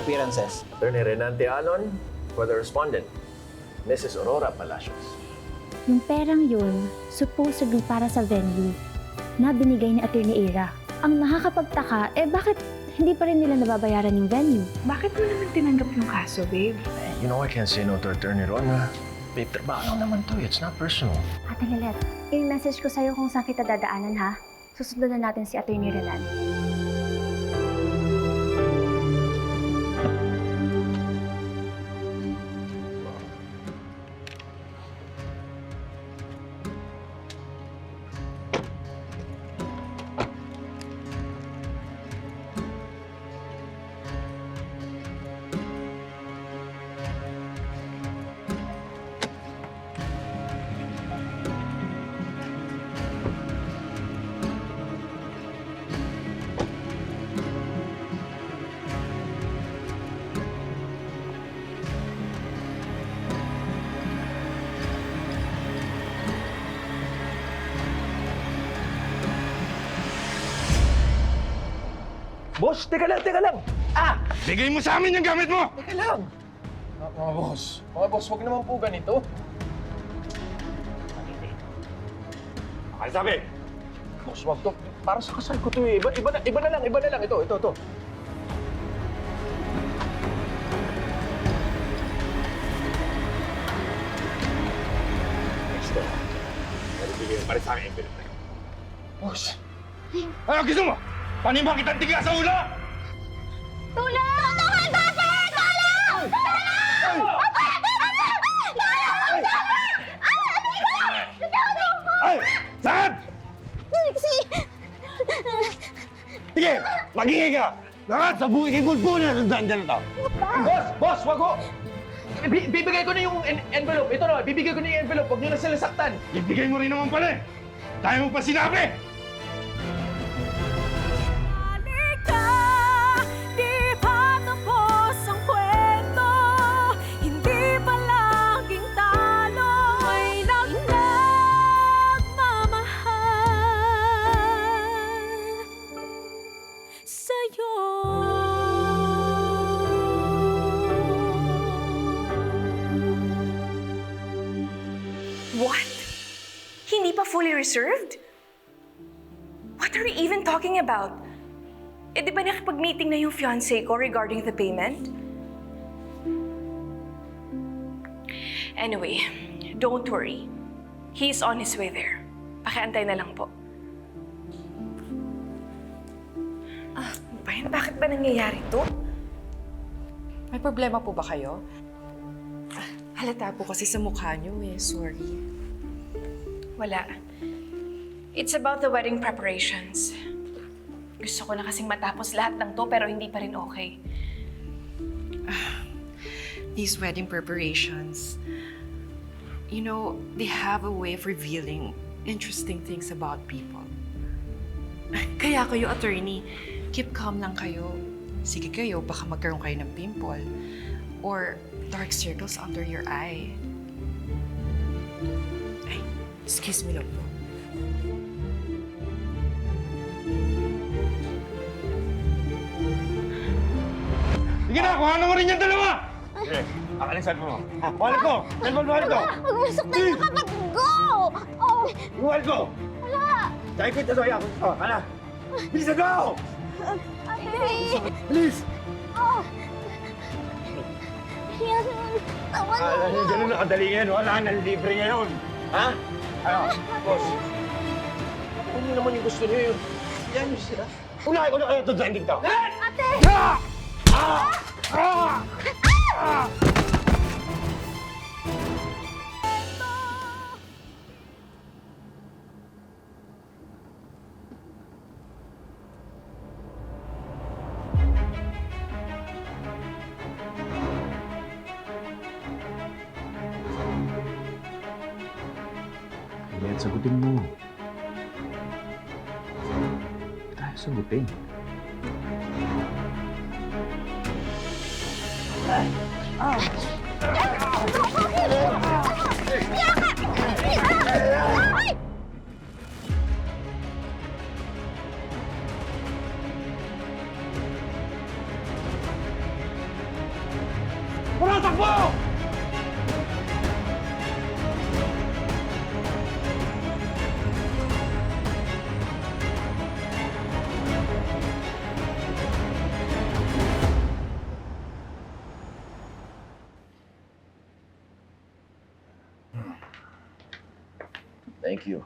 appearances. Attorney Renante Alon for the respondent, Mrs. Aurora Palacios. Yung perang yun, supposedly para sa venue na binigay ni Attorney Ira. Ang nakakapagtaka, bakit hindi pa rin nila nababayaran yung venue? Bakit mo naman tinanggap yung kaso, babe? You know, I can't say no to Attorney Ron. Babe, trabaho lang naman to. It's not personal. Ate Lilet, yung message ko sa'yo kung saan kita dadaanan, ha? Susundan na natin si Attorney Renan. Boss, teka lang! Bigay mo sa amin yung gamit mo! Teka lang! Mga boss, huwag naman po ganito. Ay, sabi! Boss, wag to. Para sa kasal ko to eh. Iba na lang. Ito. Next to. Bigay mo pa rin sa akin yung envelope na yun. Boss, Ano gusto mo? Panimba kitang tiga sa ulo! Tulong! Tulungan ko si! Tulong! Ay! Saan? Sige! Magingay ka! Lahat sa buhay kay Gulpo na nandaan dyan na to! Boss, wag ko. Bibigay ko na yung envelope. Ito na, bibigay ko na yung envelope. Huwag niyo na sila saktan. Ibigay mo rin naman pala eh! Tayo mo pa sinabi! What? Hindi pa fully reserved? What are we even talking about? Di ba nakipag-meeting na yung fiancé ko regarding the payment? Anyway, don't worry. He's on his way there. Pakiantay na lang po. Bakit ba nangyayari to? May problema po ba kayo? Halata po kasi sa mukha niyo eh. Sorry. Wala. It's about the wedding preparations. Gusto ko na kasing matapos lahat ng to pero hindi pa rin okay. These wedding preparations, you know, they have a way of revealing interesting things about people. Kaya kayo, attorney, keep calm lang kayo. Sige kayo, baka magkaroon kayo ng pimple or dark circles under your eye. Ay, excuse me lang po. Sige na, kuhanan mo rin yung dalawa! Sige, akin ang cellphone mo. Wallet ko! Cellphone mo, wallet ko! Masaktan yung kapatid ko! Oh, Yung wallet ko! wala! Dahil ko ito sa'yo. Hala! Bilisan ko! Ate! Please! Oh! Yan, tama na. Ganun nakadali ngayon. Wala nang libre ngayon. Ha? Ano? Boss? Kung yun naman yung gusto niyo yun. Yan yung sila. Unahin ko na kayo ito dyan dito. Ate! Kaya sagutin mo. Tayo sagutin. Tumakbo! Thank you.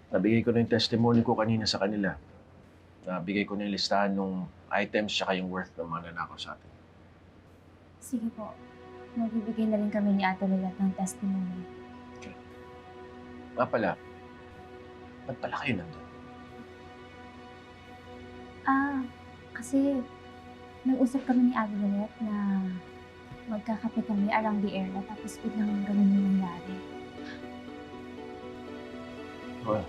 Nabigay ko na yung testimony ko kanina sa kanila. Nabigay ko na yung listahan ng items tsaka yung worth ng mga nanakaw sa atin. Sige po. Magbibigay na rin kami ni Ate Lilet ng testimony. Nga pala, ba't pala kayo nandun? Kasi nag-usap kami ni Ate Lilet na magkakape kami around the area tapos biglang ganun yung nangyari. Well,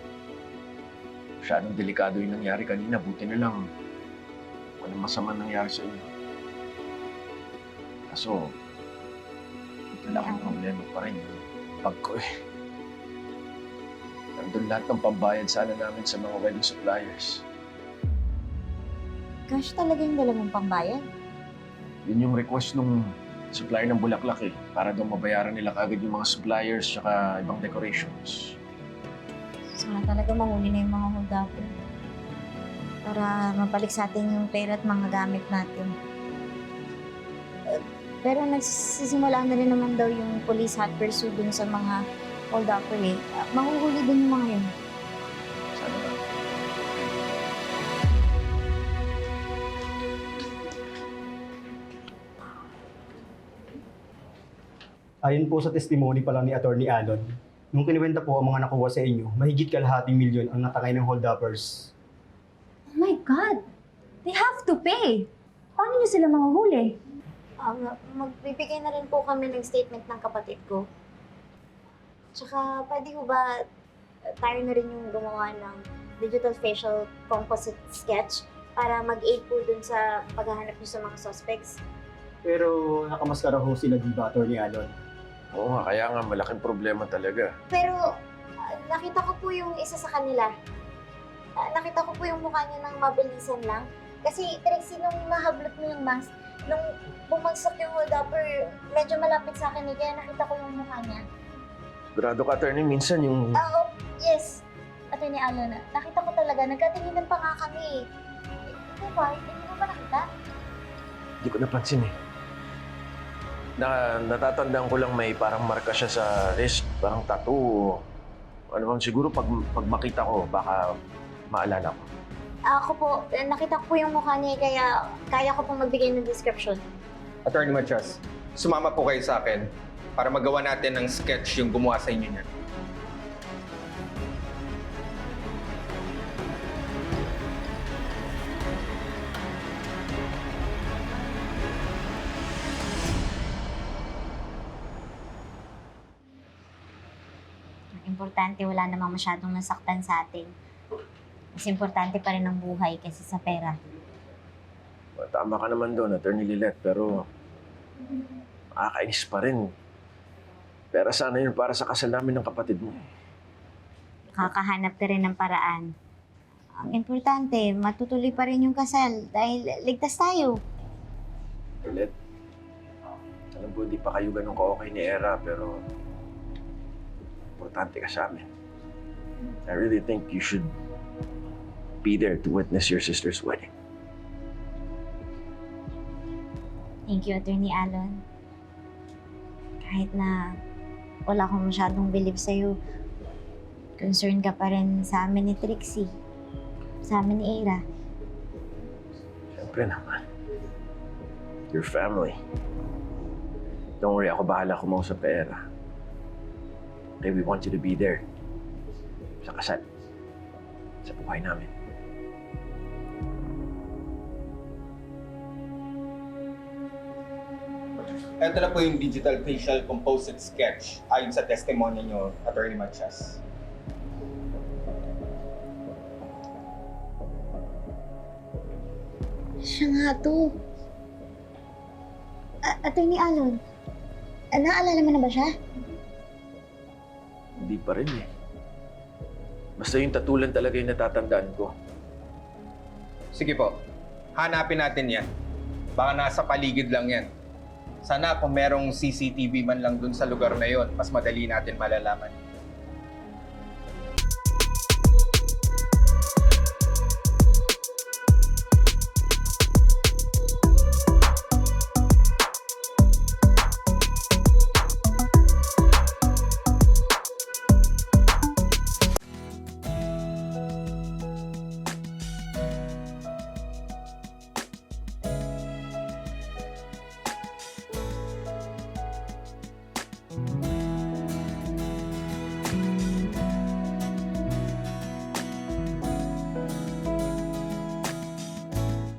masyadong delikado yung nangyari kanina. Buti na lang walang masama nangyari sa inyo. Kaso, ito lang ang problema pa rin yung pag ko eh. Nandun lahat ng pambayad sana namin sa mga wedding suppliers. Cash talaga yung dala mong pambayad? Yun yung request nung supplier ng bulaklak eh. Para daw mabayaran nila kaagad yung mga suppliers tsaka ibang decorations. Sana talaga mahuli na yung mga hold-upper. Para mabalik sa atin yung pera at mga gamit natin. Pero nagsisimula na rin naman daw yung police hot pursuit dun sa mga hold-upper eh. Mahuhuli din yung mga yun. Sana ba? Ayon po sa testimony pa lang ni Atty. Alon, nung kinuwenta po ang mga nakuha sa inyo, mahigit kalahating milyon ang natangay ng hold-uppers. Oh my God! They have to pay! Paano niyo sila mahuhuli? Magbibigay na rin po kami ng statement ng kapatid ko. Tsaka pwede ko ba tayo na rin yung gumawa ng digital facial composite sketch para mag-aid po dun sa paghahanap niyo sa mga suspects? Pero nakamaskara ho sila, di ba, Atty. Alon? Oo nga, kaya nga malaking problema talaga. Pero nakita ko po yung isa sa kanila. Nakita ko po yung mukha niya ng mabilisan lang. Kasi Trixie, nung nahablot mo yung mask, nung bumagsak yung hold-upper, medyo malapit sa akin eh, kaya nakita ko yung mukha niya. Sigurado ka, attorney, minsan yung... Yes. Atty. Alon, nakita ko talaga, nagkatinginan pa nga kami. Ikaw ba? Hindi mo ba nakita? Hindi ko napansin eh. Natatandaan ko lang may parang marka siya sa wrist, parang tattoo. Ano bang siguro pag makita ko, baka maalala ko. Ako po, nakita ko po yung mukha niya, kaya kaya ko pong magbigay ng description. Attorney Matias, sumama po kayo sa akin para magawa natin ng sketch yung gumawa sa inyo niya. Importante, wala namang masyadong nasaktan sa atin. Mas importante pa rin ang buhay kaysa sa pera. Tama ka naman doon, Attorney Lilet, pero nakakainis pa rin. Pera sana yun para sa kasal namin ng kapatid mo. Kakahanap ka rin ng paraan. Ang importante, matutuloy pa rin yung kasal dahil ligtas tayo. Lilet, alam ko hindi pa kayo ganun ka-okay ni Era, pero importante ka sa amin. I really think you should be there to witness your sister's wedding. Thank you, Atty. Alon. Kahit na wala akong masyadong believe sa'yo, concern ka pa rin sa amin ni Trixie. Sa amin ni Era. Siyempre naman. Your family. Don't worry, ako bahala kumausap kay Era. Okay, we want you to be there. Sa kasal. Sa buhay namin. Ito na po yung digital facial composite sketch ayon sa testimonya nyo, Attorney Matias. Siya nga to. Atty. Alon, naalala mo na ba siya? Hindi pa rin eh. Basta yung tatulan talaga yung natatandaan ko. Sige po, hanapin natin yan. Baka nasa paligid lang yan. Sana kung merong CCTV man lang dun sa lugar na yon, mas madali natin malalaman.